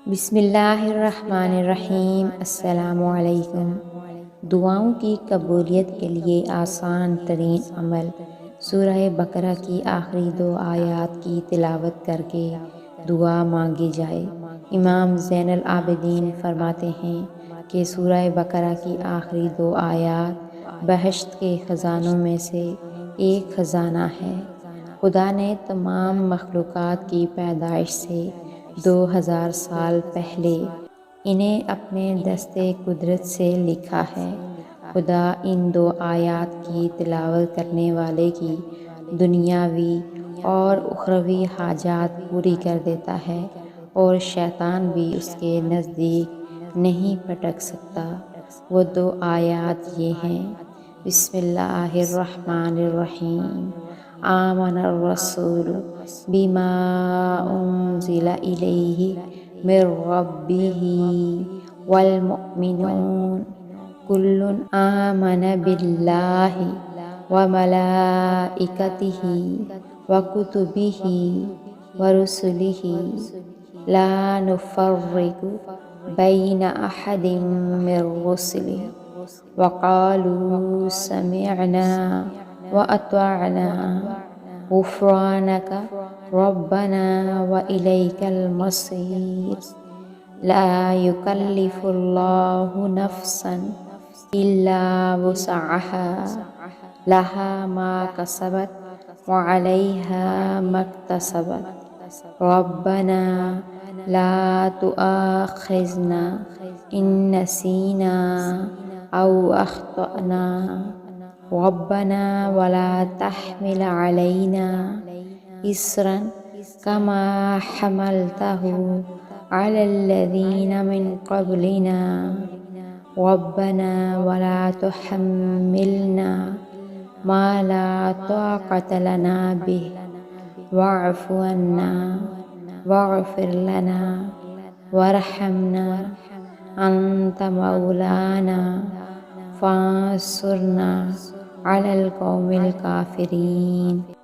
بسم اللہ الرحمن الرحیم۔ السلام علیکم۔ دعاؤں کی قبولیت کے لیے آسان ترین عمل سورہ بقرہ کی آخری 2 آیات کی تلاوت کر کے دعا مانگی جائے۔ امام زین العابدین فرماتے ہیں کہ سورہ بقرہ کی آخری 2 آیات بہشت کے خزانوں میں سے ایک خزانہ ہے۔ خدا نے تمام مخلوقات کی پیدائش سے 2000 سال پہلے انہیں اپنے دستے قدرت سے لکھا ہے۔ خدا ان 2 آیات کی تلاوت کرنے والے کی دنیاوی اور اخروی حاجات پوری کر دیتا ہے، اور شیطان بھی اس کے نزدیک نہیں پٹک سکتا۔ وہ 2 آیات یہ ہیں: بسم اللہ الرحمن الرحیم۔ آمن الرسول بما انزل الیہ من ربہ والمؤمنون کل آمن باللہ وملائکتہ وکتبہ ورسلہ لا نفرق بین احد من رسلہ وقالوا سمعنا وأطعنا غفرانك ربنا وإليك المصير لا يكلف الله نفسا إلا وسعها لها ما كسبت وعليها ما اكتسبت ربنا لا تؤاخذنا إن نسينا أو أخطأنا ربنا ولا تحمل علينا إصرا كما حملته على الذين من قبلنا ربنا ولا تحملنا ما لا طاقة لنا به واعف عنا واغفر لنا وارحمنا أنت مولانا فانصرنا على القوم الكافرين۔